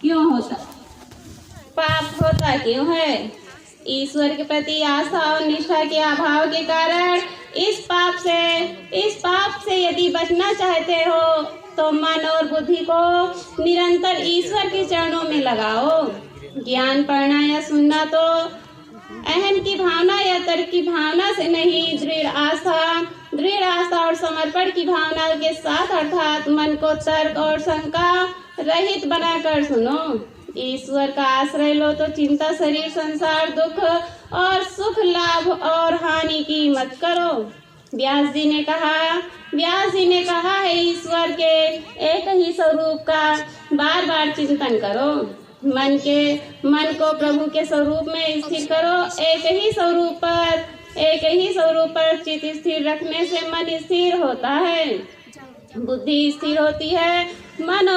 क्यों होता, पाप होता क्यों है? ईश्वर के प्रति आस्था और निष्ठा के अभाव के कारण इस पाप से यदि बचना चाहते हो तो मन और बुद्धि को निरंतर ईश्वर के चरणों में लगाओ। ज्ञान पढ़ना या सुनना तो अहम की भावना या तर्क की भावना से नहीं, दृढ़ आस्था और समर्पण की भावना के साथ, अर्थात मन को तर्क और शंका रहित बनाकर सुनो। ईश्वर का आश्रय लो तो चिंता, शरीर, संसार, दुख और सुख, लाभ और हानि की मत करो। व्यास जी ने कहा है, ईश्वर के एक ही स्वरूप का बार बार चिंतन करो। मन को प्रभु के स्वरूप में स्थिर करो। एक ही स्वरूप पर चित्त स्थिर रखने से मन स्थिर होता है, बुद्धि स्थिर होती है, मन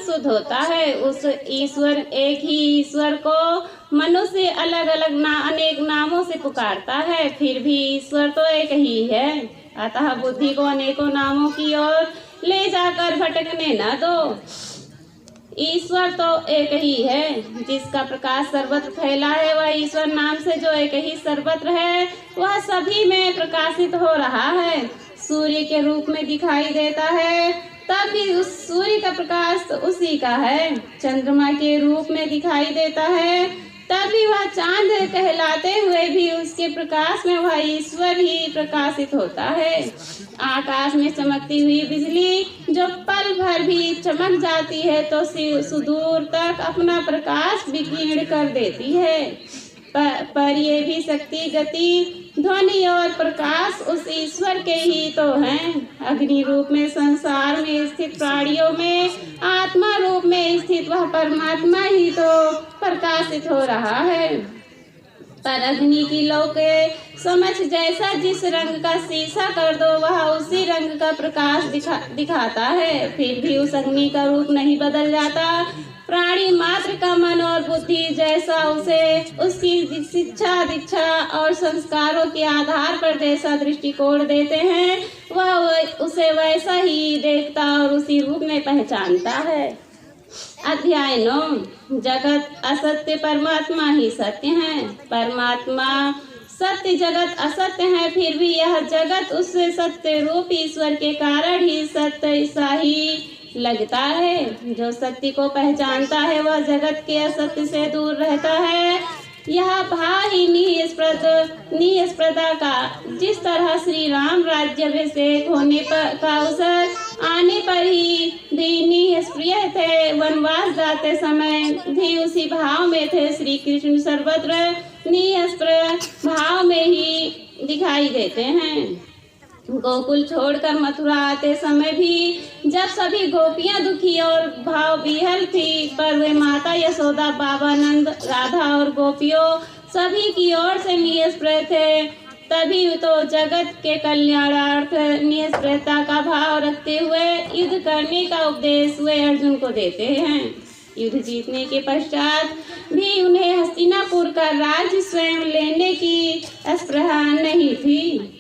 शुद्ध होता है। उस ईश्वर, एक ही ईश्वर को मनुष्य अलग अलग अनेक नामों से पुकारता है, फिर भी ईश्वर तो एक ही है। अतः बुद्धि को अनेकों नामों की ओर ले जाकर भटकने न दो। ईश्वर तो एक ही है, जिसका प्रकाश सर्वत्र फैला है। वह ईश्वर नाम से जो एक ही सर्वत्र है, वह सभी में प्रकाशित हो रहा है। सूर्य के रूप में दिखाई देता है, तब भी उस सूर्य का प्रकाश तो उसी का है। चंद्रमा के रूप में दिखाई देता है, तब भी वह चांद कहलाते हुए भी उसके प्रकाश में वह ईश्वर ही प्रकाशित होता है। आकाश में चमकती हुई बिजली जो पल भर भी चमक जाती है तो सुदूर तक अपना प्रकाश विकीर्ण कर देती है, पर ये भी शक्ति, गति, ध्वनि और प्रकाश उस ईश्वर के ही तो हैं। अग्नि रूप में संसार में स्थित प्राणियों में आत्मा रूप में स्थित वह परमात्मा ही तो प्रकाशित हो रहा है। पर अग्नि की लौ के समझ जैसा जिस रंग का शीशा कर दो वह उसी रंग का प्रकाश दिखाता है, फिर भी उस अग्नि का रूप नहीं बदल जाता। प्राणी मात्र का मन और बुद्धि जैसा उसकी शिक्षा, दीक्षा और संस्कारों के आधार पर जैसा दृष्टिकोण देते हैं, वह उसे वैसा ही देखता और उसी रूप में पहचानता है। अध्याय 9। जगत असत्य, परमात्मा ही सत्य है। परमात्मा सत्य, जगत असत्य है, फिर भी यह जगत उस सत्य रूप ईश्वर के कारण ही सत्य सा ही लगता है। जो सत्य को पहचानता है वह जगत के असत्य से दूर रहता है। यह भाव ही निष्प्रदा का, जिस तरह श्री राम राज्याभिषेक होने का अवसर आने पर ही भी निष्प्रिय थे, वनवास जाते समय भी उसी भाव में थे। श्री कृष्ण सर्वत्र निष्प्रय भाव में ही दिखाई देते हैं। गोकुल छोड़कर मथुरा आते समय भी जब सभी गोपियां दुखी और भाव विहल थी, पर वे माता यशोदा, बाबा नंद, राधा और गोपियों सभी की ओर से निष्प्रय थे, तभी तो जगत के कल्याणार्थ निष्प्रयता का भाव रखते हुए युद्ध करने का उपदेश वे अर्जुन को देते हैं। युद्ध जीतने के पश्चात भी उन्हें हस्तिनापुर का राज्य स्वयं लेने की स्पृहा नहीं थी।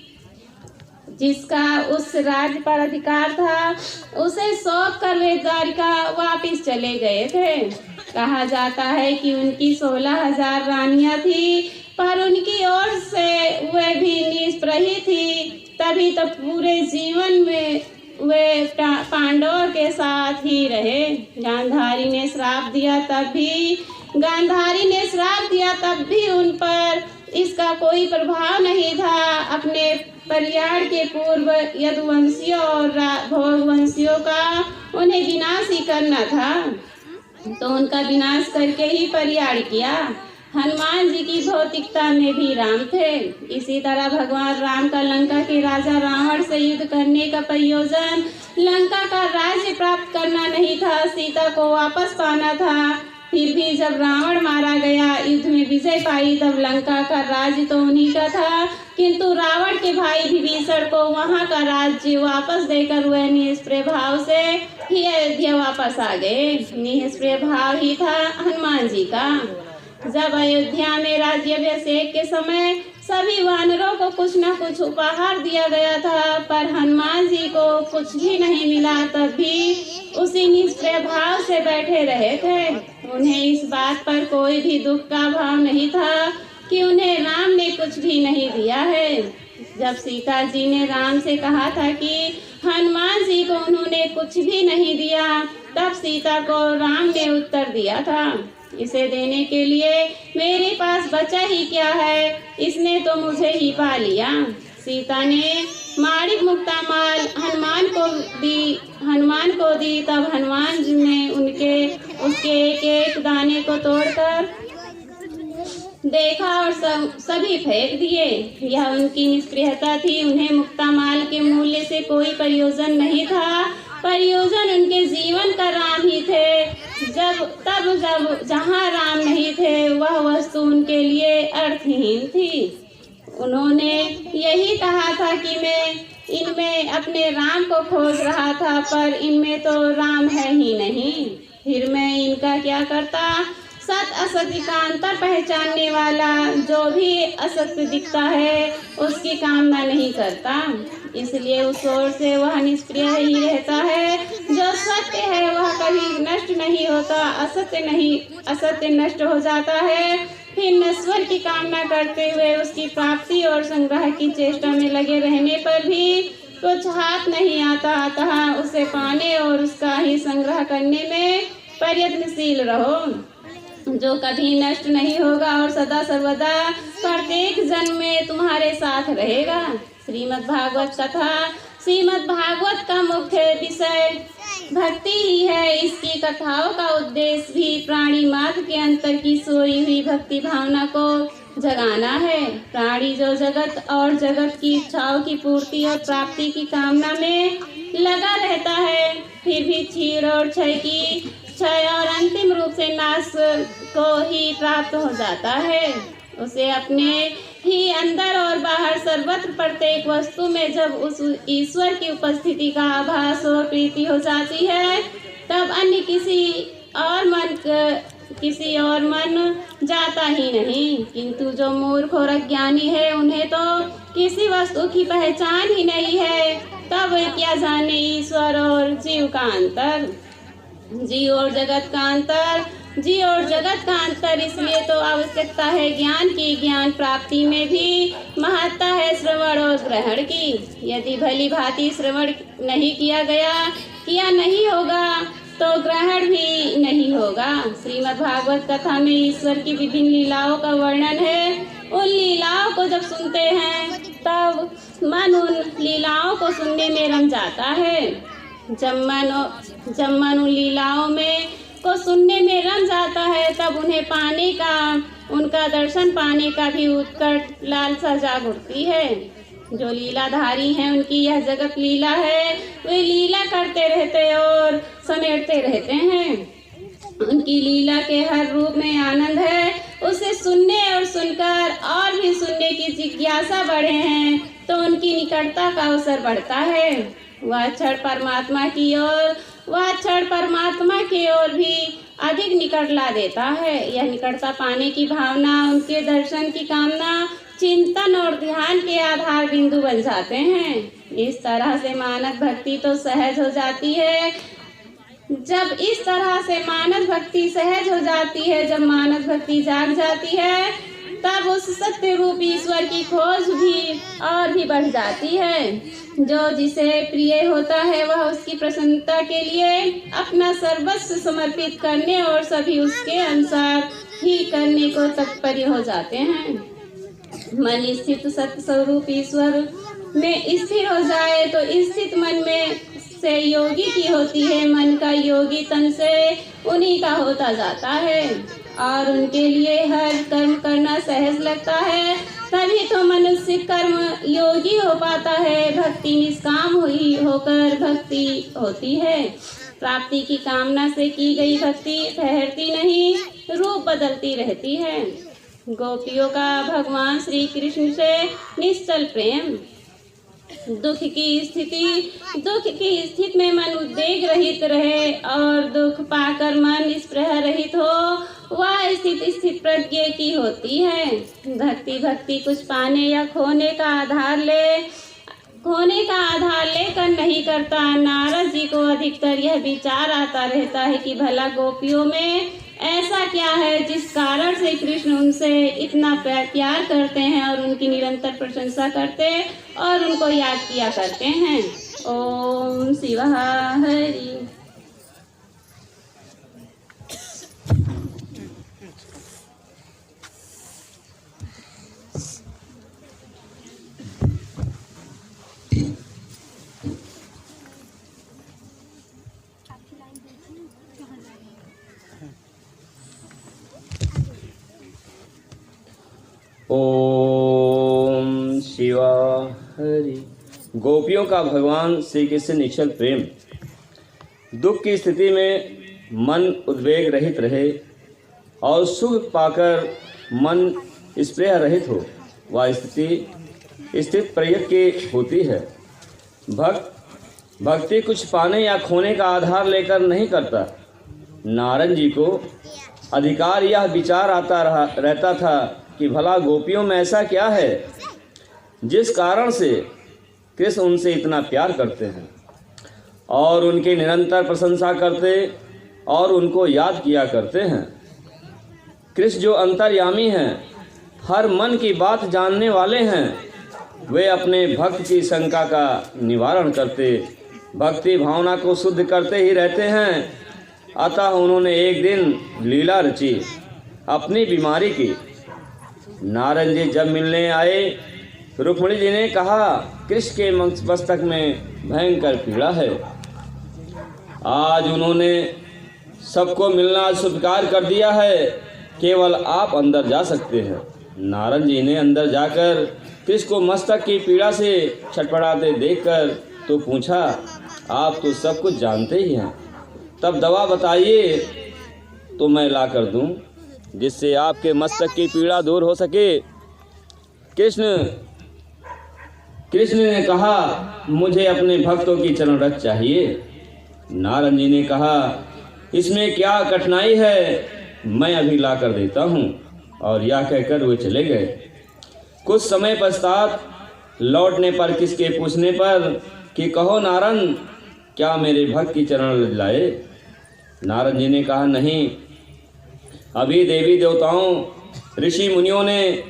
जिसका उस राज्य पर अधिकार था उसे सौंप कर वे द्वारिका वापिस चले गए थे। कहा जाता है कि उनकी 16,000 रानियां थी, पर उनकी ओर से वे भी निष्प्रही थी, तभी तो पूरे जीवन में वे पांडवों के साथ ही रहे। गांधारी ने श्राप दिया तब भी उन पर इसका कोई प्रभाव नहीं था। अपने कल्याण के पूर्व यदुवंशियों और भोगवंशियों का उन्हें विनाश ही करना था, तो उनका विनाश करके ही कल्याण किया। हनुमान जी की भौतिकता में भी राम थे। इसी तरह भगवान राम का लंका के राजा रावण से युद्ध करने का प्रयोजन लंका का राज्य प्राप्त करना नहीं था, सीता को वापस पाना था। फिर भी जब रावण मारा गया, युद्ध में विजय पाई, तब लंका का राज्य तो उन्हीं का था, किंतु रावण के भाई विभीषण को वहां का राज्य वापस देकर वह निष्प्रिय भाव से ही अयोध्या वापस आ गए। निष्प्रिय भाव ही था हनुमान जी का। जब अयोध्या में राज्याभिषेक के समय सभी वानरों को कुछ न कुछ उपहार दिया गया था, पर हनुमान जी को कुछ भी नहीं मिला। तब भी उसी निष्क्रिय भाव से बैठे रहे थे। उन्हें इस बात पर कोई भी दुख का भाव नहीं था कि उन्हें राम ने कुछ भी नहीं दिया है। जब सीता जी ने राम से कहा था कि हनुमान जी को उन्होंने कुछ भी नहीं दिया, तब सीता को राम ने उत्तर दिया था, इसे देने के लिए मेरे पास बचा ही क्या है, इसने तो मुझे ही पा लिया। सीता ने माणिक मुक्ता माल हनुमान को दी। तब हनुमान जी ने उसके एक एक दाने को तोड़कर देखा और सभी फेंक दिए। यह उनकी निष्क्रियता थी। उन्हें मुक्ता माल के मूल्य से कोई प्रयोजन नहीं था। प्रयोजन उनके जीवन का राम ही थे। जब जहाँ राम नहीं थे, वह वस्तु उनके लिए अर्थहीन थी। उन्होंने यही कहा था कि मैं इनमें अपने राम को खोज रहा था, पर इनमें तो राम है ही नहीं। फिर मैं इनका क्या करता। सत असत्य का अंतर पहचानने वाला जो भी असत्य दिखता है, उसकी कामना नहीं करता, इसलिए उस ओर से वह निष्क्रिय ही रहता है। जो सत्य है वह कभी नष्ट नहीं होता, असत्य नष्ट हो जाता है। फिर नश्वर की कामना करते हुए उसकी प्राप्ति और संग्रह की चेष्टा में लगे रहने पर भी कुछ हाथ नहीं आता। अतः उसे पाने और उसका ही संग्रह करने में प्रयत्नशील रहो, जो कभी नष्ट नहीं होगा और सदा सर्वदा प्रत्येक जन्म में तुम्हारे साथ रहेगा। श्रीमद् भागवत कथा। श्रीमद् भागवत का मुख्य विषय भक्ति ही है। इसकी कथाओं का उद्देश्य भी प्राणी मात्र के अंतर की सोई हुई भक्ति भावना को जगाना है। प्राणी जो जगत और जगत की इच्छाओं की पूर्ति और प्राप्ति की कामना में लगा रहता है, फिर भी क्षीण और क्षय और अंतिम रूप से नाश को ही प्राप्त हो जाता है। उसे अपने ही अंदर और बाहर सर्वत्र प्रत्येक वस्तु में जब उस ईश्वर की उपस्थिति का आभास और प्रीति हो जाती है, तब अन्य किसी और मन जाता ही नहीं। किंतु जो मूर्ख और अज्ञानी है, उन्हें तो किसी वस्तु की पहचान ही नहीं है, तब वे क्या जाने ईश्वर और जीव का अंतर, जी और जगत का अंतर। इसलिए तो आवश्यकता है ज्ञान की। ज्ञान प्राप्ति में भी महत्ता है श्रवण और ग्रहण की। यदि भली भांति श्रवण किया नहीं होगा, तो ग्रहण भी नहीं होगा। श्रीमद् भागवत कथा में ईश्वर की विभिन्न लीलाओं का वर्णन है। उन लीलाओं को जब सुनते हैं, तब मन उन लीलाओं को सुनने में रम जाता है। जब मन उन लीलाओं को सुनने में रम जाता है, तब उनका दर्शन पाने का भी उत्कट लालसा जाग उठती है। जो लीलाधारी हैं, उनकी यह जगत लीला है। वे लीला करते रहते और समेटते रहते हैं। उनकी लीला के हर रूप में आनंद है। उसे सुनने और सुनकर और भी सुनने की जिज्ञासा बढ़े हैं, तो उनकी निकटता का अवसर बढ़ता है। वह क्षण परमात्मा की ओर भी अधिक निकट ला देता है। यह निकटता पाने की भावना, उनके दर्शन की कामना, चिंतन और ध्यान के आधार बिंदु बन जाते हैं। इस तरह से मानव भक्ति तो सहज हो जाती है। जब मानव भक्ति जाग जाती है, तब उस सत्य रूप ईश्वर की खोज भी और भी बढ़ जाती है। जो जिसे प्रिय होता है, वह उसकी प्रसन्नता के लिए अपना सर्वस्व समर्पित करने और सभी उसके अनुसार ही करने को तत्पर हो जाते हैं। मन स्थित सत्य स्वरूप ईश्वर में स्थिर हो जाए, तो स्थित मन में से योगी की होती है। मन का योगी तन से उन्हीं का होता जाता है और उनके लिए हर कर्म करना सहज लगता है। तभी तो मनुष्य कर्म योगी हो पाता है। भक्ति निष्काम होकर भक्ति होती है। प्राप्ति की कामना से की गई भक्ति ठहरती नहीं, रूप बदलती रहती है। गोपियों का भगवान श्री कृष्ण से निश्चल प्रेम। दुख की स्थिति में मन उद्वेग रहित रहे और दुख पाकर मन स्पृह रहित हो वह स्थित प्रज्ञ की होती है। भक्ति कुछ पाने या खोने का आधार लेकर नहीं करता। नारद जी को अधिकतर यह विचार आता रहता है कि भला गोपियों में ऐसा क्या है जिस कारण से कृष्ण उनसे इतना प्यार करते हैं और उनकी निरंतर प्रशंसा करते और उनको याद किया करते हैं। ओम शिव हरि। ओम शिवा हरि। गोपियों का भगवान श्री कृष्ण निश्चल प्रेम। दुख की स्थिति में मन उद्वेग रहित रहे और सुख पाकर मन स्पृह रहित हो, वह स्थिति स्थित प्रयत्न की होती है। भक्ति कुछ पाने या खोने का आधार लेकर नहीं करता। नारद जी को अधिकार यह विचार आता रहता था कि भला गोपियों में ऐसा क्या है जिस कारण से कृष्ण उनसे इतना प्यार करते हैं और उनकी निरंतर प्रशंसा करते और उनको याद किया करते हैं। कृष्ण जो अंतर्यामी हैं, हर मन की बात जानने वाले हैं, वे अपने भक्त की शंका का निवारण करते, भक्ति भावना को शुद्ध करते ही रहते हैं। अतः उन्होंने एक दिन लीला रची, अपनी बीमारी की। नारद जी जब मिलने आए, रुक्मिणी जी ने कहा, कृष्ण के मस्तक में भयंकर पीड़ा है। आज उन्होंने सबको मिलना स्वीकार कर दिया है, केवल आप अंदर जा सकते हैं। नारद जी ने अंदर जाकर कृष्ण को मस्तक की पीड़ा से छटपटाते देखकर तो पूछा, आप तो सब कुछ जानते ही हैं, तब दवा बताइए तो मैं ला कर दूं जिससे आपके मस्तक की पीड़ा दूर हो सके। कृष्ण ने कहा, मुझे अपने भक्तों की चरण रज चाहिए। नारद जी ने कहा, इसमें क्या कठिनाई है, मैं अभी ला कर देता हूँ। और यह कहकर वे चले गए। कुछ समय पश्चात लौटने पर किसके पूछने पर कि कहो नारद, क्या मेरे भक्त की चरण रज लाए? नारद जी ने कहा, नहीं, अभी देवी देवताओं ऋषि मुनियों ने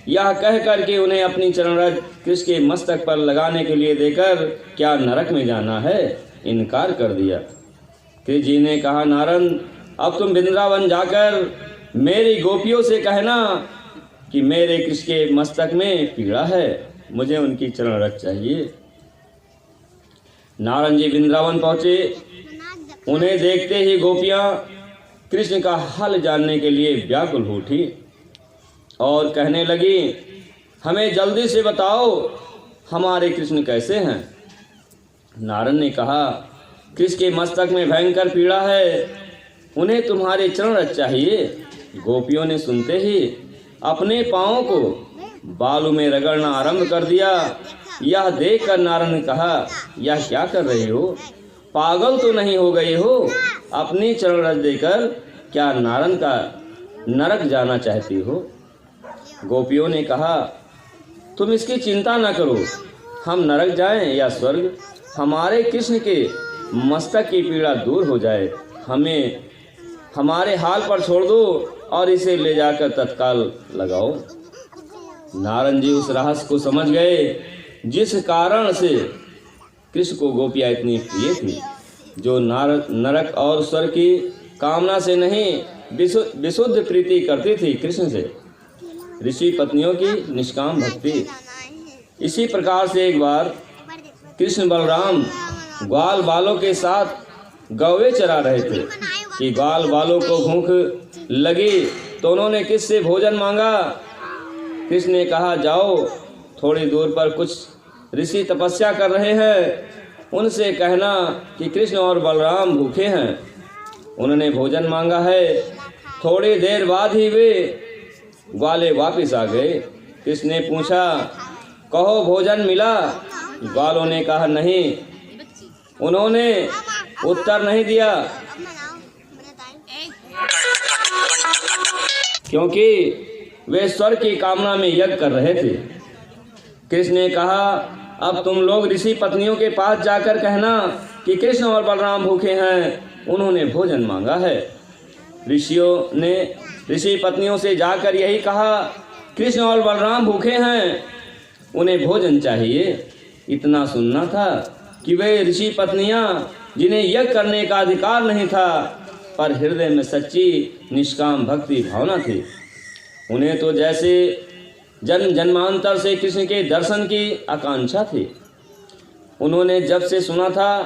यह कहकर कि उन्हें अपनी चरण रज कृष्ण के मस्तक पर लगाने के लिए देकर क्या नरक में जाना है, इनकार कर दिया। कृष्ण जी ने कहा, नारद, अब तुम वृंदावन जाकर मेरी गोपियों से कहना कि मेरे कृष्ण के मस्तक में पीड़ा है, मुझे उनकी चरण रज चाहिए। नारद जी वृंदावन पहुंचे। उन्हें देखते ही गोपियां कृष्ण का हाल जानने के लिए व्याकुल हो उठी और कहने लगी, हमें जल्दी से बताओ हमारे कृष्ण कैसे हैं? नारद ने कहा, कृष्ण के मस्तक में भयंकर पीड़ा है, उन्हें तुम्हारे चरण रज चाहिए। गोपियों ने सुनते ही अपने पांवों को बालू में रगड़ना आरंभ कर दिया। यह देखकर नारद ने कहा, यह क्या कर रही हो? पागल तो नहीं हो गई हो? अपनी चरण रज देकर क्या नारद का नरक जाना चाहती हो? गोपियों ने कहा, तुम इसकी चिंता न करो, हम नरक जाएं या स्वर्ग, हमारे कृष्ण के मस्तक की पीड़ा दूर हो जाए, हमें हमारे हाल पर छोड़ दो और इसे ले जाकर तत्काल लगाओ। नारद जी उस रहस्य को समझ गए जिस कारण से कृष्ण को गोपियाँ इतनी प्रिय थी, जो नरक और स्वर्ग की कामना से नहीं विशुद्ध प्रीति करती थी कृष्ण से, ऋषि पत्नियों की निष्काम भक्ति। इसी प्रकार से एक बार कृष्ण बलराम ग्वाल बालों के साथ गौवे चरा रहे थे कि ग्वाल बालों को भूख लगी तो उन्होंने किससे भोजन मांगा। कृष्ण ने कहा, जाओ, थोड़ी दूर पर कुछ ऋषि तपस्या कर रहे हैं, उनसे कहना कि कृष्ण और बलराम भूखे हैं, उन्होंने भोजन मांगा है। थोड़ी देर बाद ही वे ग्वाले वापस आ गए। कृष्ण ने पूछा, कहो भोजन मिला? ग्वालों ने कहा, नहीं, उन्होंने उत्तर नहीं दिया। क्योंकि वे स्वर्ग की कामना में यज्ञ कर रहे थे। कृष्ण ने कहा, अब तुम लोग ऋषि पत्नियों के पास जाकर कहना कि कृष्ण और बलराम भूखे हैं, उन्होंने भोजन मांगा है। ऋषियों ने ऋषि पत्नियों से जाकर यही कहा, कृष्ण और बलराम भूखे हैं, उन्हें भोजन चाहिए। इतना सुनना था कि वे ऋषि पत्नियां जिन्हें यज्ञ करने का अधिकार नहीं था, पर हृदय में सच्ची निष्काम भक्ति भावना थी। उन्हें तो जैसे जन्म जन्मांतर से कृष्ण के दर्शन की आकांक्षा थी। उन्होंने जब से सुना था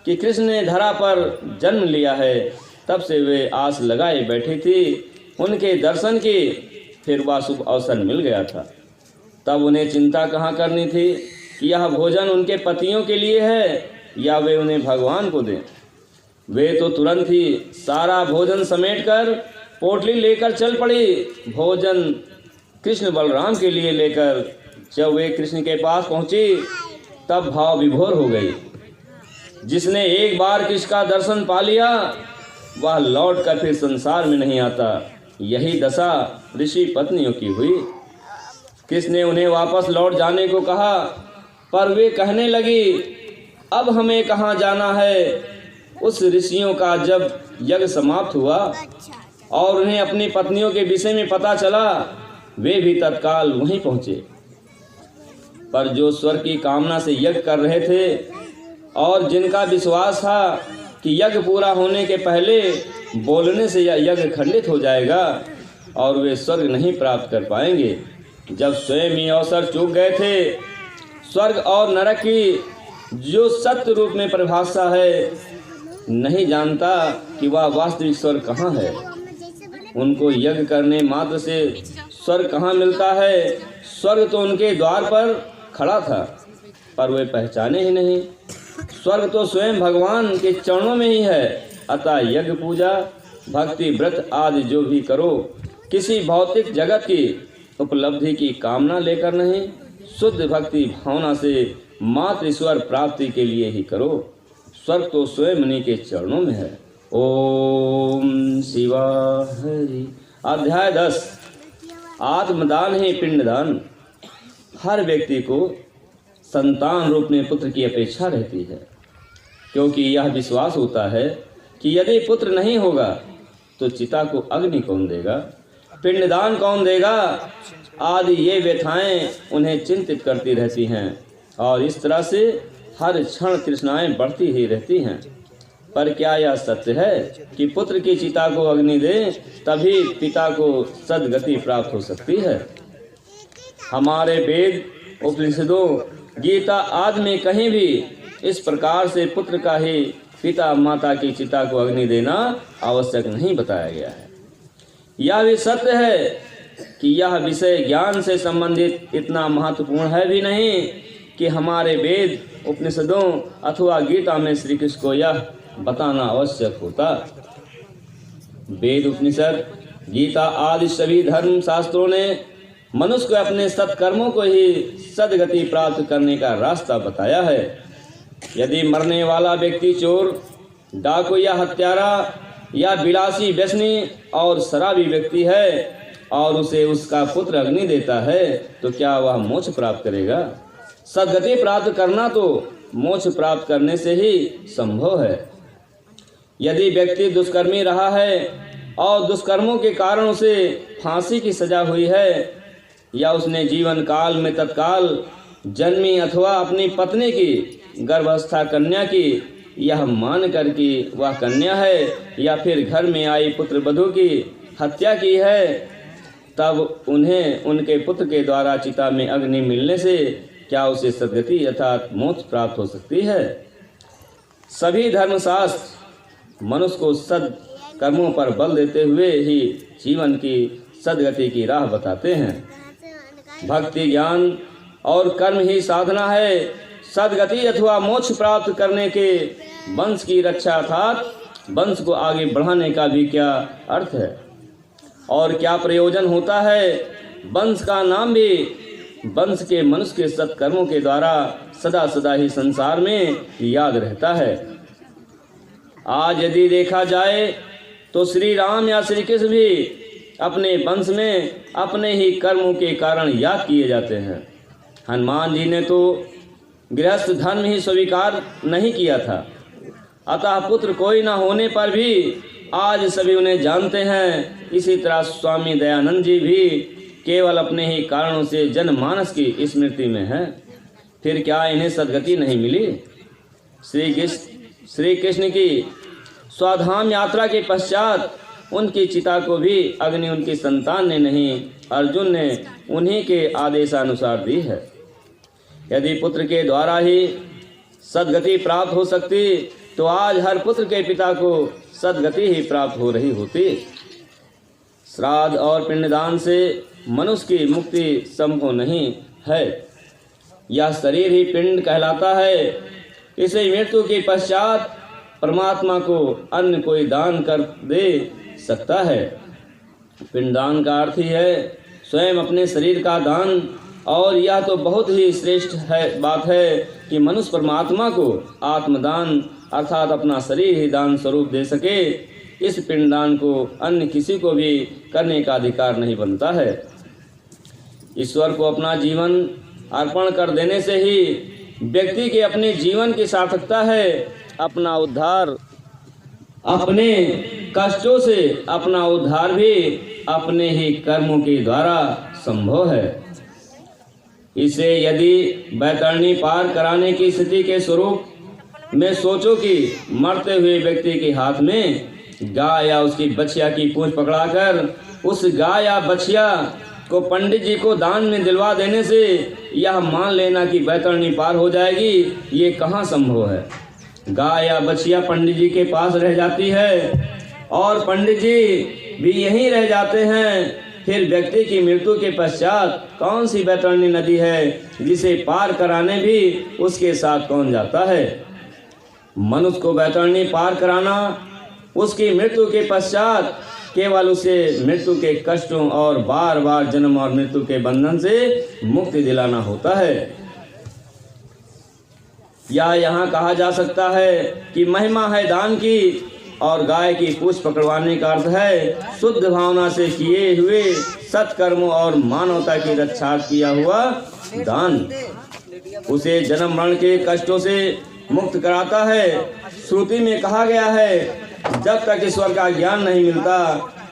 कि कृष्ण ने धरा पर जन्म लिया है, तब से वे आस लगाए बैठी थी उनके दर्शन की। फिर वह शुभ अवसर मिल गया था, तब उन्हें चिंता कहाँ करनी थी कि यह भोजन उनके पतियों के लिए है या वे उन्हें भगवान को दें। वे तो तुरंत ही सारा भोजन समेटकर पोटली लेकर चल पड़ी। भोजन कृष्ण बलराम के लिए लेकर जब वे कृष्ण के पास पहुंची, तब भाव विभोर हो गई। जिसने एक बार कृष्ण का दर्शन पा लिया, वह लौट कर फिर संसार में नहीं आता। यही दशा ऋषि पत्नियों की हुई। कृष्ण ने उन्हें वापस लौट जाने को कहा, पर वे कहने लगी, अब हमें कहाँ जाना है। उस ऋषियों का जब यज्ञ समाप्त हुआ और उन्हें अपनी पत्नियों के विषय में पता चला, वे भी तत्काल वहीं पहुंचे। पर जो स्वर्ग की कामना से यज्ञ कर रहे थे और जिनका विश्वास था कि यज्ञ पूरा होने के पहले बोलने से यज्ञ खंडित हो जाएगा और वे स्वर्ग नहीं प्राप्त कर पाएंगे, जब स्वयं ही अवसर चूक गए थे, स्वर्ग और नरक की जो सत्य रूप में परिभाषा है, नहीं जानता कि वह वास्तविक स्वर्ग कहाँ है। उनको यज्ञ करने मात्र से स्वर्ग कहाँ मिलता है। स्वर्ग तो उनके द्वार पर खड़ा था, पर वे पहचाने ही नहीं। स्वर्ग तो स्वयं भगवान के चरणों में ही है। अतः यज्ञ, पूजा, भक्ति, व्रत आदि जो भी करो, किसी भौतिक जगत की उपलब्धि की कामना लेकर नहीं, शुद्ध भक्ति भावना से मात्र ईश्वर प्राप्ति के लिए ही करो। स्वर्ग तो स्वयं उन्हीं के चरणों में है। ओम शिवा हरि। अध्याय 10। आत्मदान ही पिंडदान। हर व्यक्ति को संतान रूप में पुत्र की अपेक्षा रहती है, क्योंकि यह विश्वास होता है कि यदि पुत्र नहीं होगा तो चिता को अग्नि कौन देगा, पिंडदान कौन देगा आदि ये व्यथाएं उन्हें चिंतित करती रहती हैं और इस तरह से हर क्षण तृष्णाएं बढ़ती ही रहती हैं। पर क्या यह सत्य है कि पुत्र की चिता को अग्नि दे, तभी पिता को सद्गति प्राप्त हो सकती है? हमारे वेद, उपनिषदों, गीता आदि में कहीं भी इस प्रकार से पुत्र का ही पिता माता की चिता को अग्नि देना आवश्यक नहीं बताया गया है। यह भी सत्य है कि यह विषय ज्ञान से संबंधित इतना महत्वपूर्ण है भी नहीं कि हमारे वेद, उपनिषदों अथवा गीता में श्री कृष्ण को यह बताना आवश्यक होता। वेद, उपनिषद, गीता आदि सभी धर्म शास्त्रों ने मनुष्य को अपने सत्कर्मों को ही सद्गति प्राप्त करने का रास्ता बताया है। यदि मरने वाला व्यक्ति चोर, डाकू या हत्यारा या विलासी व्यसनी और शराबी व्यक्ति है और उसे उसका पुत्र अग्नि देता है, तो क्या वह मोक्ष प्राप्त करेगा? सद्गति प्राप्त करना तो मोक्ष प्राप्त करने से ही संभव है। यदि व्यक्ति दुष्कर्मी रहा है और दुष्कर्मों के कारण उसे फांसी की सजा हुई है, या उसने जीवन काल में तत्काल जन्मी अथवा अपनी पत्नी की गर्भावस्था कन्या की यह मान कर कि वह कन्या है, या फिर घर में आई पुत्र वधू की हत्या की है, तब उन्हें उनके पुत्र के द्वारा चिता में अग्नि मिलने से क्या उसे सद्गति अर्थात मोक्ष प्राप्त हो सकती है? सभी धर्मशास्त्र मनुष्य को सद कर्मों पर बल देते हुए ही जीवन की सद्गति की राह बताते हैं। भक्ति, ज्ञान और कर्म ही साधना है सद्गति अथवा मोक्ष प्राप्त करने के। वंश की रक्षा अर्थात वंश को आगे बढ़ाने का भी क्या अर्थ है और क्या प्रयोजन होता है? वंश का नाम भी वंश के मनुष्य के सत्कर्मों के द्वारा सदा सदा ही संसार में याद रहता है। आज यदि देखा जाए तो श्री राम या श्री कृष्ण भी अपने वंश में अपने ही कर्मों के कारण याद किए जाते हैं। हनुमान जी ने तो गृहस्थ धर्म ही स्वीकार नहीं किया था, अतः पुत्र कोई न होने पर भी आज सभी उन्हें जानते हैं। इसी तरह स्वामी दयानंद जी भी केवल अपने ही कारणों से जनमानस की स्मृति में हैं। फिर क्या इन्हें सद्गति नहीं मिली? श्री कृष्ण की स्वधाम यात्रा के पश्चात उनकी चिता को भी अग्नि उनकी संतान ने नहीं, अर्जुन ने उन्हीं के आदेशानुसार दी है। यदि पुत्र के द्वारा ही सद्गति प्राप्त हो सकती तो आज हर पुत्र के पिता को सद्गति ही प्राप्त हो रही होती। श्राद्ध और पिंडदान से मनुष्य की मुक्ति संभव नहीं है। यह शरीर ही पिंड कहलाता है। इसे मृत्यु के पश्चात परमात्मा को अन्य कोई दान कर दे सकता है। पिंडदान का अर्थ ही है स्वयं अपने शरीर का दान, और यह तो बहुत ही श्रेष्ठ बात है कि मनुष्य परमात्मा को आत्मदान अर्थात अपना शरीर ही दान स्वरूप दे सके। इस पिंडदान को अन्य किसी को भी करने का अधिकार नहीं बनता है। ईश्वर को अपना जीवन अर्पण कर देने से ही व्यक्ति के अपने जीवन की सार्थकता है। अपना उद्धार, अपने कष्टों से अपना उद्धार भी अपने ही कर्मों के द्वारा संभव है। इसे यदि बैतरणी पार कराने की स्थिति के स्वरूप में सोचो कि मरते हुए व्यक्ति के हाथ में गाय या उसकी बछिया की पूंछ पकड़ाकर उस गाय या बछिया को पंडित जी को दान में दिलवा देने से यह मान लेना कि बैतरणी पार हो जाएगी, ये कहाँ संभव है। गाय या बछिया पंडित जी के पास रह जाती है और पंडित जी भी यहीं रह जाते हैं। फिर व्यक्ति की मृत्यु के पश्चात कौन सी बैतरणी नदी है जिसे पार कराने भी उसके साथ कौन जाता है। मनुष्य को बैतरणी पार कराना उसकी मृत्यु के पश्चात केवल उसे मृत्यु के कष्टों और बार बार जन्म और मृत्यु के बंधन से मुक्ति दिलाना होता है। या यहाँ कहा जा सकता है कि महिमा है दान की, और गाय की पूंछ पकड़वाने का अर्थ है शुद्ध भावना से किए हुए सत्कर्मों और मानवता की रक्षा किया हुआ दान। उसे जन्म मरण के कष्टों से मुक्त कराता है। श्रुति में कहा गया है जब तक ईश्वर का ज्ञान नहीं मिलता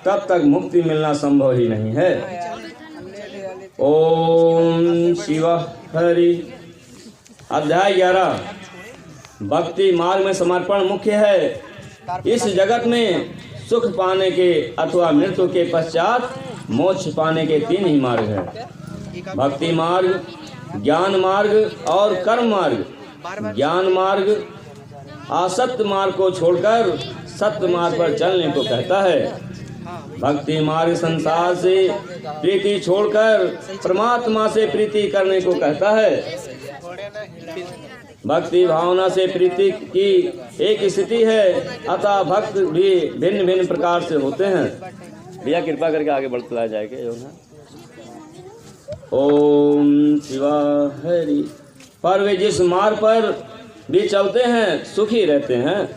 तब तक मुक्ति मिलना संभव ही नहीं है। ओम शिव हरि। अध्याय 11। भक्ति मार्ग में समर्पण मुख्य है। इस जगत में सुख पाने के अथवा मृत्यु के पश्चात मोक्ष पाने के 3 ही मार्ग हैं। भक्ति मार्ग, ज्ञान मार्ग और कर्म मार्ग। ज्ञान मार्ग असत्य मार्ग को छोड़कर सत्य मार्ग पर चलने को कहता है। भक्ति मार्ग संसार से प्रीति छोड़कर परमात्मा से प्रीति करने को कहता है। भक्ति भावना से प्रीति की एक स्थिति है, अतः भक्त भी भिन्न भिन्न प्रकार से होते हैं। भैया कृपा करके आगे बढ़ते लाया जाएगा। ओम शिवा हरि। पर वे जिस मार्ग पर भी चलते हैं सुखी रहते हैं।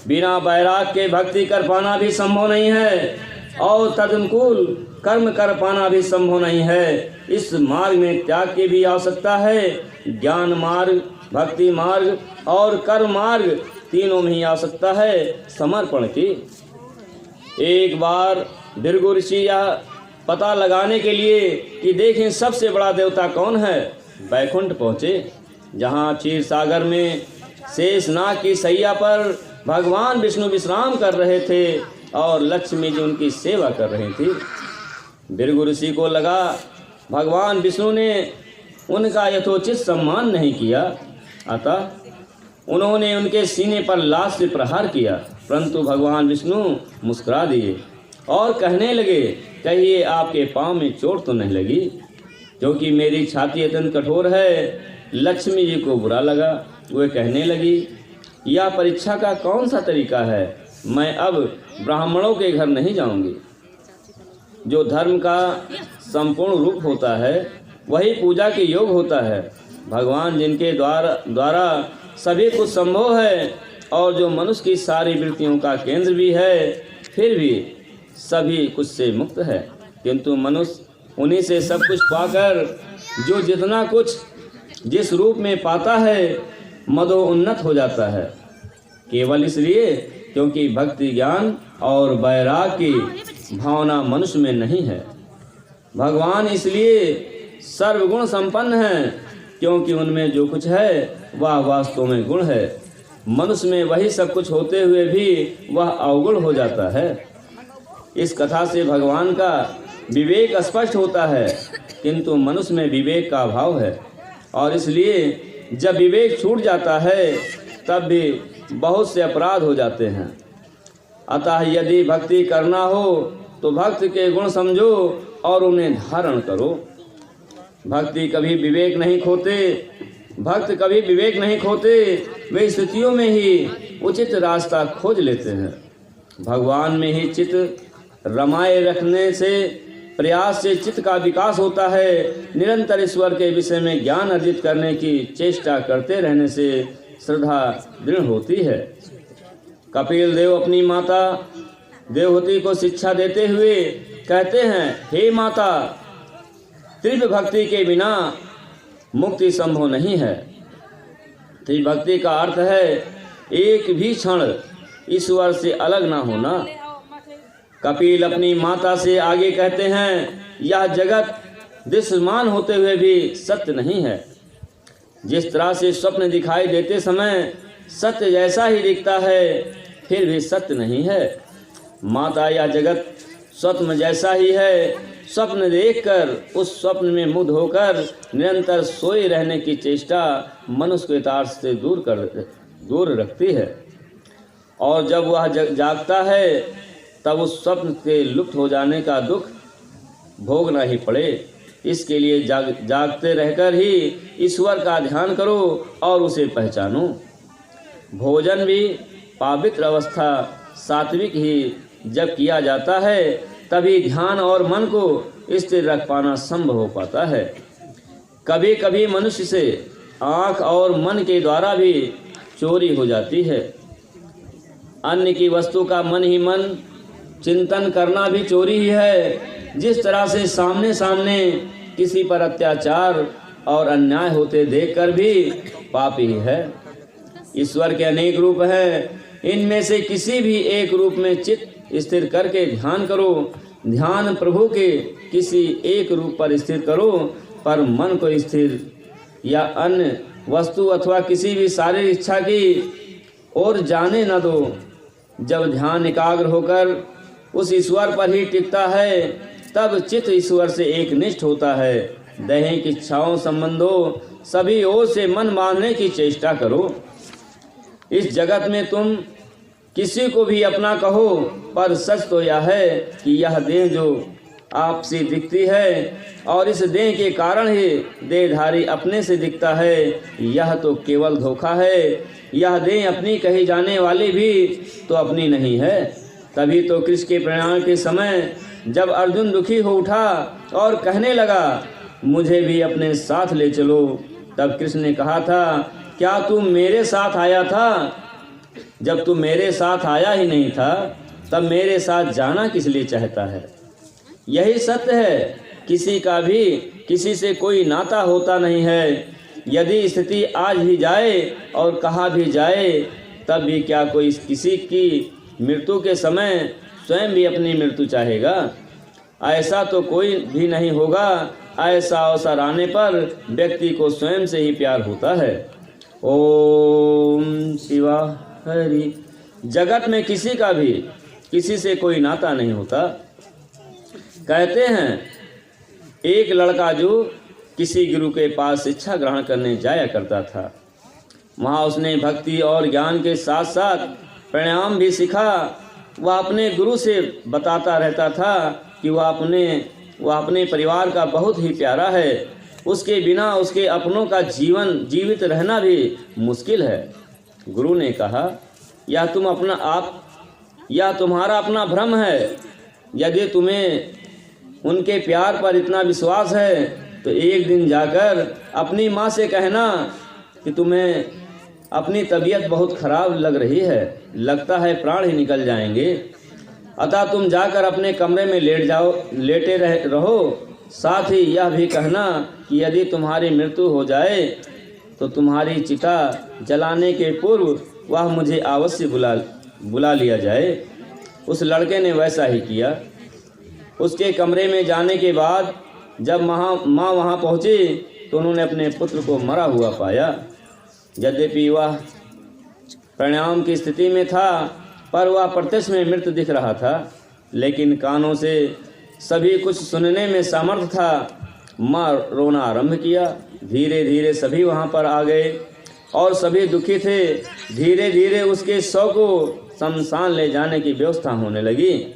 बिना बैराग के भक्ति कर पाना भी संभव नहीं है और तदनुकूल कर्म कर पाना भी संभव नहीं है। इस मार्ग में त्याग की भी आवश्यकता है। ज्ञान मार्ग, भक्ति मार्ग और कर्म मार्ग तीनों में ही आवश्यकता है समर्पण की। एक बार भृगु ऋषि यह पता लगाने के लिए कि देखें सबसे बड़ा देवता कौन है, बैकुंठ पहुँचे, जहाँ क्षीर सागर में शेषनाग की सैया पर भगवान विष्णु विश्राम कर रहे थे और लक्ष्मी जी उनकी सेवा कर रही थी। भृगु ऋषि को लगा भगवान विष्णु ने उनका यथोचित सम्मान नहीं किया, अतः उन्होंने उनके सीने पर लाश से प्रहार किया। परंतु भगवान विष्णु मुस्कुरा दिए और कहने लगे, कहिए आपके पाँव में चोट तो नहीं लगी, क्योंकि मेरी छाती अत्यंत कठोर है। लक्ष्मी जी को बुरा लगा। वे कहने लगी, यह परीक्षा का कौन सा तरीका है, मैं अब ब्राह्मणों के घर नहीं जाऊंगी। जो धर्म का संपूर्ण रूप होता है वही पूजा के योग होता है। भगवान जिनके द्वारा सभी कुछ संभव है और जो मनुष्य की सारी वृत्तियों का केंद्र भी है, फिर भी सभी कुछ से मुक्त है, किंतु मनुष्य उन्हीं से सब कुछ पाकर जो जितना कुछ जिस रूप में पाता है मदोन्नत हो जाता है, केवल इसलिए क्योंकि भक्ति ज्ञान और वैराग की भावना मनुष्य में नहीं है। भगवान इसलिए सर्वगुण संपन्न हैं क्योंकि उनमें जो कुछ है वह वास्तव में गुण है। मनुष्य में वही सब कुछ होते हुए भी वह अवगुण हो जाता है। इस कथा से भगवान का विवेक स्पष्ट होता है, किंतु मनुष्य में विवेक का अभाव है और इसलिए जब विवेक छूट जाता है तब भी बहुत से अपराध हो जाते हैं। अतः यदि भक्ति करना हो तो भक्त के गुण समझो और उन्हें धारण करो। भक्ति कभी विवेक नहीं खोते, भक्त कभी विवेक नहीं खोते, वे स्थितियों में ही उचित रास्ता खोज लेते हैं। भगवान में ही चित्त रमाए रखने से प्रयास से चित्त का विकास होता है। निरंतर ईश्वर के विषय में ज्ञान अर्जित करने की चेष्टा करते रहने से श्रद्धा दृढ़ होती है। कपिल देव अपनी माता देवहूति को शिक्षा देते हुए कहते हैं, हे माता, तीव्र भक्ति के बिना मुक्ति संभव नहीं है। तीव्र भक्ति का अर्थ है एक भी क्षण ईश्वर से अलग ना होना। कपिल अपनी माता से आगे कहते हैं, यह जगत दृश्यमान होते हुए भी सत्य नहीं है। जिस तरह से स्वप्न दिखाई देते समय सत्य जैसा ही दिखता है, फिर भी सत्य नहीं है। माता, यह जगत स्वप्न जैसा ही है। स्वप्न देखकर उस स्वप्न में मुग्ध होकर निरंतर सोए रहने की चेष्टा मनुष्य को यथार्थ से दूर रखती है और जब वह जागता है तब उस स्वप्न के लुप्त हो जाने का दुख भोगना ही पड़े। इसके लिए जागते रहकर ही ईश्वर का ध्यान करो और उसे पहचानो। भोजन भी पवित्र अवस्था सात्विक ही जब किया जाता है तभी ध्यान और मन को स्थिर रख पाना संभव हो पाता है। कभी कभी मनुष्य से आँख और मन के द्वारा भी चोरी हो जाती है। अन्य की वस्तु का मन ही मन चिंतन करना भी चोरी ही है। जिस तरह से सामने सामने किसी पर अत्याचार और अन्याय होते देखकर भी पाप ही है। ईश्वर के अनेक रूप हैं, इनमें से किसी भी एक रूप में चित्त स्थिर करके ध्यान करो। ध्यान प्रभु के किसी एक रूप पर स्थिर करो, पर मन को स्थिर या अन्य वस्तु अथवा किसी भी शारीरिक इच्छा की ओर जाने न दो। जब ध्यान एकाग्र होकर उस ईश्वर पर ही टिकता है तब चित्त ईश्वर से एक निष्ठ होता है। दैहिक इच्छाओं संबंधों सभी ओर से मन बांधने की चेष्टा करो। इस जगत में तुम किसी को भी अपना कहो, पर सच तो यह है कि यह देह जो आपसे दिखती है और इस देह के कारण ही देहधारी अपने से दिखता है, यह तो केवल धोखा है। यह देह अपनी कही जाने वाली भी तो अपनी नहीं है। तभी तो कृष्ण के प्रयाण के समय जब अर्जुन दुखी हो उठा और कहने लगा, मुझे भी अपने साथ ले चलो, तब कृष्ण ने कहा था, क्या तू मेरे साथ आया था? जब तू मेरे साथ आया ही नहीं था तब मेरे साथ जाना किस लिए चाहता है? यही सत्य है, किसी का भी किसी से कोई नाता होता नहीं है। यदि स्थिति आज भी जाए और कहा भी जाए तब भी क्या कोई किसी की मृत्यु के समय स्वयं भी अपनी मृत्यु चाहेगा? ऐसा तो कोई भी नहीं होगा। ऐसा अवसर आने पर व्यक्ति को स्वयं से ही प्यार होता है। ओम शिवा हरि। जगत में किसी का भी किसी से कोई नाता नहीं होता। कहते हैं, एक लड़का जो किसी गुरु के पास शिक्षा ग्रहण करने जाया करता था, वहाँ उसने भक्ति और ज्ञान के साथ साथ प्राणायाम भी सीखा। वह अपने गुरु से बताता रहता था कि वह अपने परिवार का बहुत ही प्यारा है। उसके बिना उसके अपनों का जीवन जीवित रहना भी मुश्किल है। गुरु ने कहा, यह तुम्हारा अपना भ्रम है। यदि तुम्हें उनके प्यार पर इतना विश्वास है तो एक दिन जाकर अपनी माँ से कहना कि तुम्हें अपनी तबीयत बहुत खराब लग रही है, लगता है प्राण ही निकल जाएंगे। अतः तुम जाकर अपने कमरे में लेटे रहो। साथ ही यह भी कहना कि यदि तुम्हारी मृत्यु हो जाए तो तुम्हारी चिता जलाने के पूर्व वह मुझे अवश्य बुला लिया जाए। उस लड़के ने वैसा ही किया। उसके कमरे में जाने के बाद जब माँ वहाँ पहुँची तो उन्होंने अपने पुत्र को मरा हुआ पाया। यद्यपि वह प्राणायाम की स्थिति में था, पर वह प्रत्यक्ष में मृत दिख रहा था, लेकिन कानों से सभी कुछ सुनने में सामर्थ्य था। माँ रोना आरंभ किया। धीरे धीरे सभी वहाँ पर आ गए और सभी दुखी थे। धीरे धीरे उसके शव को शमशान ले जाने की व्यवस्था होने लगी।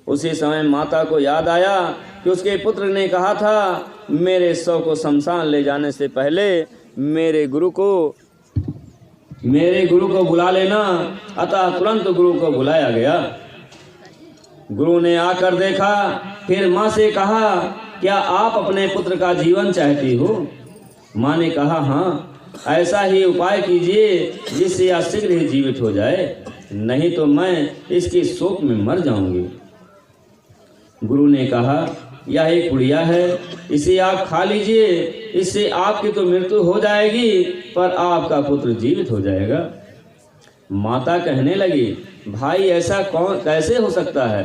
उसी समय माता को याद आया कि उसके पुत्र ने कहा था, मेरे शव को शमशान ले जाने से पहले मेरे गुरु को बुला लेना। अतः तुरंत गुरु को बुलाया गया। गुरु ने आकर देखा, फिर माँ से कहा, क्या आप अपने पुत्र का जीवन चाहती हो? माँ ने कहा, हाँ, ऐसा ही उपाय कीजिए जिससे यह शीघ्र ही जीवित हो जाए, नहीं तो मैं इसकी शोक में मर जाऊंगी। गुरु ने कहा, यह एक पुड़िया है, इसे आप खा लीजिए। इससे आपकी तो मृत्यु हो जाएगी, पर आपका पुत्र जीवित हो जाएगा। माता कहने लगी, भाई ऐसा कैसे हो सकता है,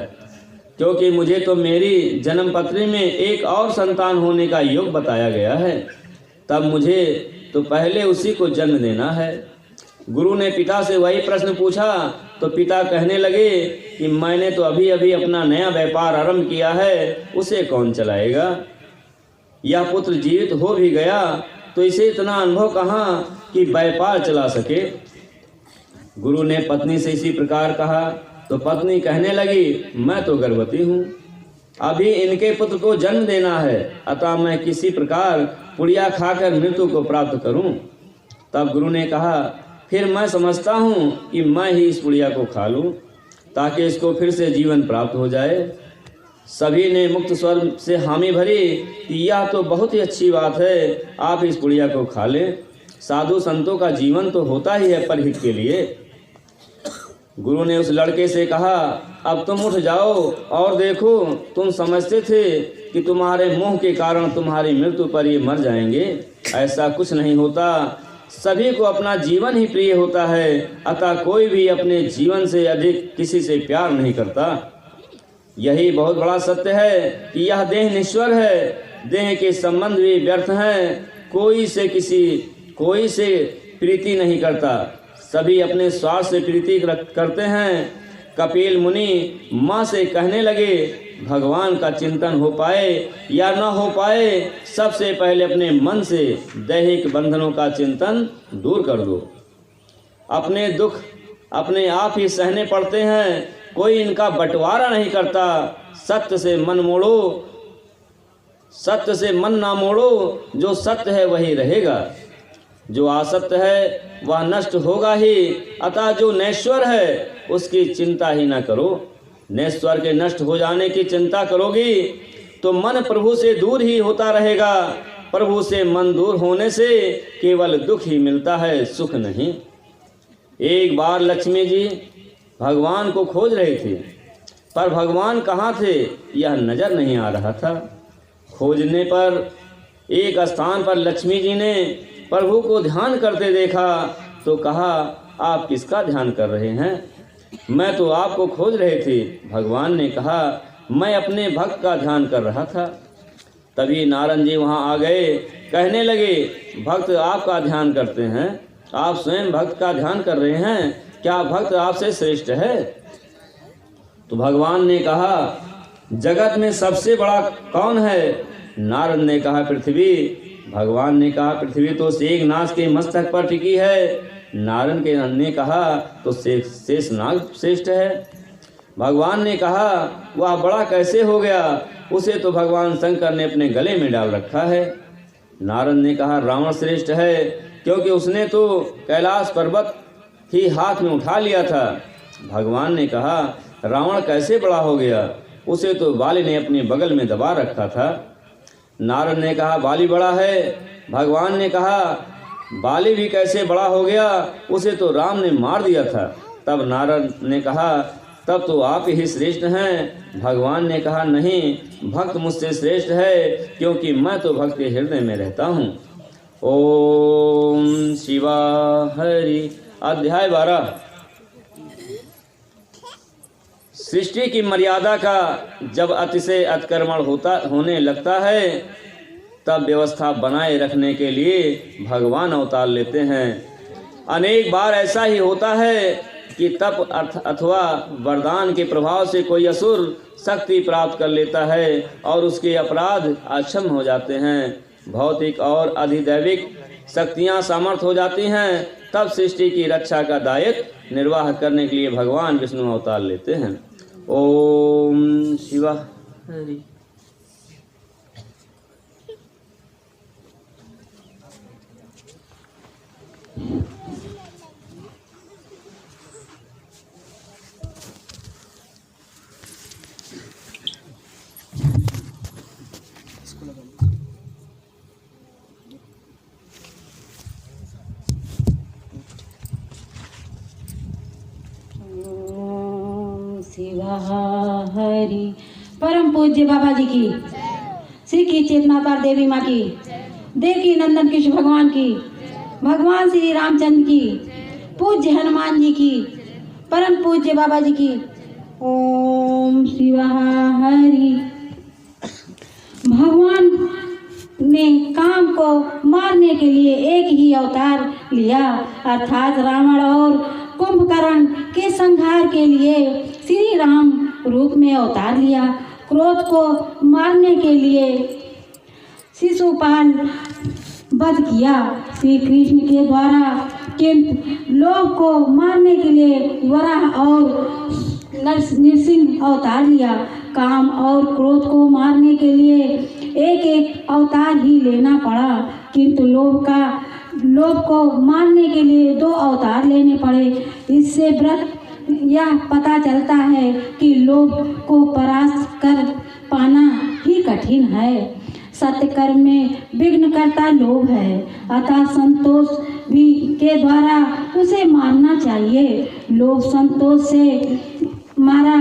क्योंकि मुझे तो मेरी जन्मपत्री में एक और संतान होने का योग बताया गया है। तब मुझे तो पहले उसी को जन्म देना है। गुरु ने पिता से वही प्रश्न पूछा तो पिता कहने लगे कि मैंने तो अभी अभी अपना नया व्यापार आरंभ किया है, उसे कौन चलाएगा? यह पुत्र जीवित हो भी गया तो इसे इतना अनुभव कहाँ कि व्यापार चला सके। गुरु ने पत्नी से इसी प्रकार कहा तो पत्नी कहने लगी, मैं तो गर्भवती हूँ, अभी इनके पुत्र को जन्म देना है, अतः मैं किसी प्रकार पुड़िया खाकर मृत्यु को प्राप्त करूं। तब गुरु ने कहा, फिर मैं समझता हूँ कि मैं ही इस पुड़िया को खा लूँ ताकि इसको फिर से जीवन प्राप्त हो जाए। सभी ने मुक्त स्वर से हामी भरी कि यह तो बहुत ही अच्छी बात है, आप इस पुड़िया को खा लें। साधु संतों का जीवन तो होता ही है परहित के लिए। गुरु ने उस लड़के से कहा, अब तुम उठ जाओ और देखो, तुम समझते थे कि तुम्हारे मोह के कारण तुम्हारी मृत्यु पर ये मर जाएंगे, ऐसा कुछ नहीं होता। सभी को अपना जीवन ही प्रिय होता है, अतः कोई भी अपने जीवन से अधिक किसी से प्यार नहीं करता। यही बहुत बड़ा सत्य है कि यह देह निश्वर है, देह के संबंध भी व्यर्थ हैं, कोई से प्रीति नहीं करता, सभी अपने स्वार्थ से प्रीति करते हैं। कपिल मुनि माँ से कहने लगे, भगवान का चिंतन हो पाए या न हो पाए, सबसे पहले अपने मन से दैहिक बंधनों का चिंतन दूर कर दो। अपने दुख अपने आप ही सहने पड़ते हैं, कोई इनका बंटवारा नहीं करता। सत्य से मन मोड़ो, सत्य से मन ना मोड़ो, जो सत्य है वही रहेगा, जो असत्य है वह नष्ट होगा ही। अतः जो नश्वर है उसकी चिंता ही न करो। नश्वर के नष्ट हो जाने की चिंता करोगी तो मन प्रभु से दूर ही होता रहेगा। प्रभु से मन दूर होने से केवल दुख ही मिलता है, सुख नहीं। एक बार लक्ष्मी जी भगवान को खोज रहे थे, पर भगवान कहाँ थे यह नजर नहीं आ रहा था। खोजने पर एक स्थान पर लक्ष्मी जी ने प्रभु को ध्यान करते देखा तो कहा, आप किसका ध्यान कर रहे हैं? मैं तो आपको खोज रहे थे। भगवान ने कहा, मैं अपने भक्त का ध्यान कर रहा था। तभी नारद जी वहाँ आ गए, कहने लगे, भक्त आपका ध्यान करते हैं, आप स्वयं भक्त का ध्यान कर रहे हैं, क्या भक्त आपसे श्रेष्ठ है? तो भगवान ने कहा, जगत में सबसे बड़ा कौन है? नारद ने कहा, पृथ्वी। भगवान ने कहा, पृथ्वी तो शेषनाग के मस्तक पर टिकी है। नारद ने कहा, तो शेषनाग श्रेष्ठ है। भगवान ने कहा, वह बड़ा कैसे हो गया? उसे तो भगवान शंकर ने अपने गले में डाल रखा है। नारद ने कहा, रावण श्रेष्ठ है, क्योंकि उसने तो कैलाश पर्वत ही हाथ में उठा लिया था। भगवान ने कहा, रावण कैसे बड़ा हो गया? उसे तो बाली ने अपने बगल में दबा रखा था। नारद ने कहा, बाली बड़ा है। भगवान ने कहा, बाली भी कैसे बड़ा हो गया? उसे तो राम ने मार दिया था। तब नारद ने कहा, तब तो आप ही श्रेष्ठ हैं। भगवान ने कहा, नहीं, भक्त मुझसे श्रेष्ठ है, क्योंकि मैं तो भक्त के हृदय में रहता हूँ। ओम शिवा हरि। अध्याय 12। सृष्टि की मर्यादा का जब अतिशय अतिक्रमण होने लगता है, तब व्यवस्था बनाए रखने के लिए भगवान अवतार लेते हैं। अनेक बार ऐसा ही होता है कि तप अथवा वरदान के प्रभाव से कोई असुर शक्ति प्राप्त कर लेता है और उसके अपराध अक्षम हो जाते हैं। भौतिक और अधिदैविक शक्तियां सामर्थ हो जाती हैं। तब सृष्टि की रक्षा का दायित्व निर्वाह करने के लिए भगवान विष्णु अवतार लेते हैं। ओम शिवा हरि। शिवा हरि। परम पूज्य बाबा जी की, श्री की चेतनाकार देवी माँ की, देवकी नंदन कृष्ण भगवान की, भगवान श्री रामचंद्र की, पूज्य हनुमान जी की, परम पूज्य बाबा जी की। ओम शिवा हरि। भगवान ने काम को मारने के लिए एक ही अवतार लिया, अर्थात रावण और कुंभकर्ण के संहार के लिए श्री राम रूप में अवतार लिया। क्रोध को मारने के लिए शिशुपाल वध किया श्री कृष्ण के द्वारा, किंतु लोभ को मारने के लिए वराह और नरसिंह अवतार लिया। काम और क्रोध को मारने के लिए एक एक अवतार ही लेना पड़ा, किंतु लोभ को मारने के लिए 2 अवतार लेने पड़े। इससे व्रत यह पता चलता है कि लोभ को परास्त कर पाना ही कठिन है। सत्य कर्म में विघ्न करता लोभ है, अतः संतोष भी के द्वारा उसे मारना चाहिए। लोभ संतोष से मारा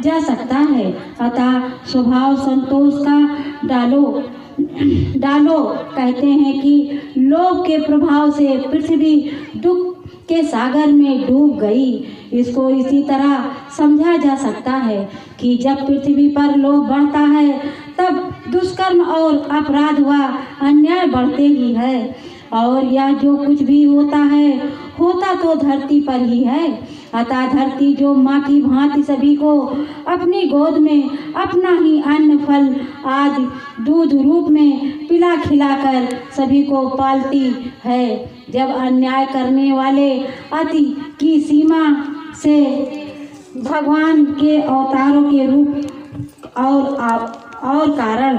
जा सकता है, अतः स्वभाव संतोष का डालो। कहते हैं कि लोभ के प्रभाव से पृथ्वी दुख के सागर में डूब गई। इसको इसी तरह समझा जा सकता है कि जब पृथ्वी पर लोभ बढ़ता है, तब दुष्कर्म और अपराध व अन्याय बढ़ते ही है, और यह जो कुछ भी होता है, होता तो धरती पर ही है। अतः धरती जो माँ की भांति सभी को अपनी गोद में अपना ही अन्न फल आदि दूध रूप में पिला खिलाकर सभी को पालती है। जब अन्याय करने वाले अति की सीमा से भगवान के अवतारों के रूप और कारण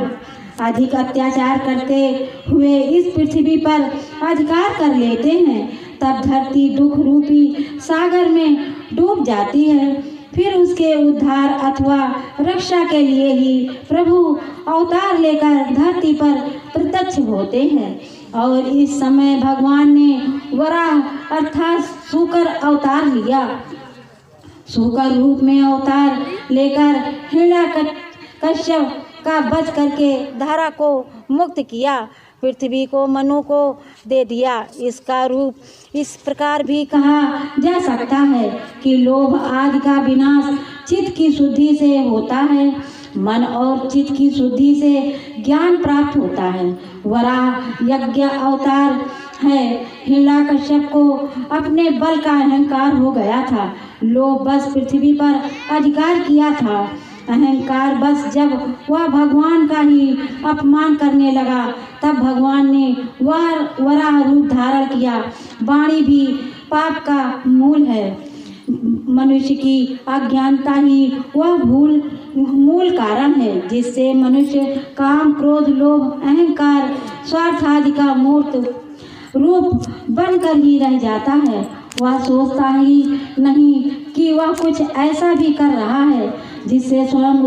अधिक अत्याचार करते हुए इस पृथ्वी पर अधिकार कर लेते हैं, तब धरती दुख रूपी सागर में डूब जाती है। फिर उसके उद्धार अथवा रक्षा के लिए ही प्रभु अवतार लेकर धरती पर प्रत्यक्ष होते हैं। और इस समय भगवान ने वराह अर्थात शूकर अवतार लिया। शूकर रूप में अवतार लेकर हिरण्यकश्यप का वध करके धरा को मुक्त किया, पृथ्वी को मनु को दे दिया। इसका रूप इस प्रकार भी कहा जा सकता है कि लोभ आदि का विनाश चित्त की शुद्धि से होता है। मन और चित्त की शुद्धि से ज्ञान प्राप्त होता है। वराह यज्ञ अवतार है। हिरण्यकश्यप को अपने बल का अहंकार हो गया था। लोभ बस पृथ्वी पर अधिकार किया था। अहंकार बस जब वह भगवान का ही अपमान करने लगा, तब भगवान ने वराह रूप धारण किया। वाणी भी पाप का मूल है। मनुष्य की अज्ञानता ही वह मूल कारण है, जिससे मनुष्य काम क्रोध लोभ अहंकार स्वार्थ आदि का मूर्त रूप बनकर ही रह जाता है। वह सोचता ही नहीं कि वह कुछ ऐसा भी कर रहा है जिससे स्वयं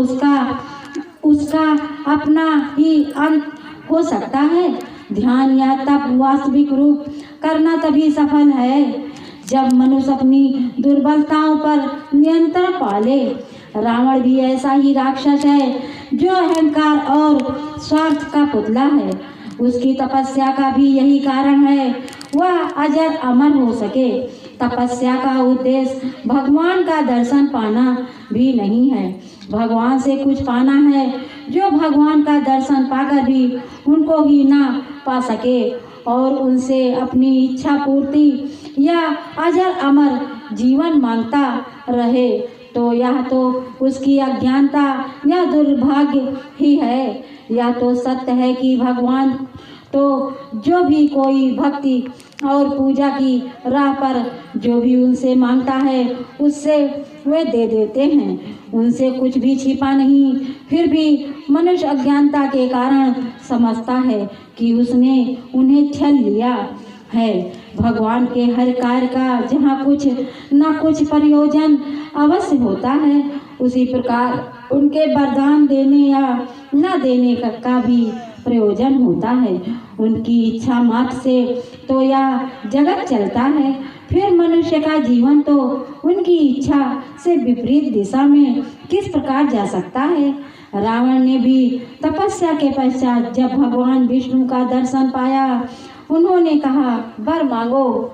उसका अपना ही अंत हो सकता है। ध्यान या तप वास्तविक रूप करना तभी सफल है जब मनुष्य अपनी दुर्बलताओं पर नियंत्रण पाले। रावण भी ऐसा ही राक्षस है जो अहंकार और स्वार्थ का पुतला है। उसकी तपस्या का भी यही कारण है, वह अजर अमर हो सके। तपस्या का उद्देश्य भगवान का दर्शन पाना भी नहीं है, भगवान से कुछ पाना है। जो भगवान का दर्शन पाकर भी उनको ही ना पा सके और उनसे अपनी इच्छा पूर्ति या अजर अमर जीवन मांगता रहे, तो यह तो उसकी अज्ञानता या दुर्भाग्य ही है। यह तो सत्य है कि भगवान तो जो भी कोई भक्ति और पूजा की राह पर जो भी उनसे मांगता है उससे वे दे देते हैं, उनसे कुछ भी छिपा नहीं। फिर भी मनुष्य अज्ञानता के कारण समझता है कि उसने उन्हें छल लिया है। भगवान के हर कार्य का जहाँ कुछ न कुछ प्रयोजन अवश्य होता है, उसी प्रकार उनके वरदान देने या न देने का भी प्रयोजन होता है। उनकी इच्छा मात्र से तो यह जगत चलता है, फिर मनुष्य का जीवन तो उनकी इच्छा से विपरीत दिशा में किस प्रकार जा सकता है। रावण ने भी तपस्या के पश्चात जब भगवान विष्णु का दर्शन पाया, उन्होंने कहा वर मांगो।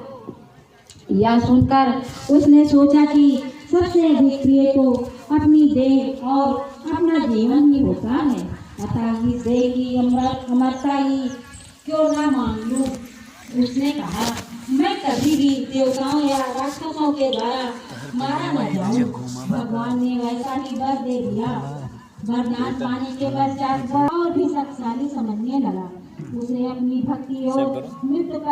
यह सुनकर उसने सोचा कि सबसे अधिक प्रिय तो अपनी देह और अपना जीवन ही होता है, अतः इस देह की अमरता ही क्यों न मान लूं। उसने कहा मैं कभी भी देवताओं या राक्षसों के द्वारा मारा न जाऊं। भगवान ने वैसा ही वर दे दिया। वरदान पाने के पश्चात वह और भी शक्तिशाली समझने लगा। उसने अपनी भक्ति और मृत्यु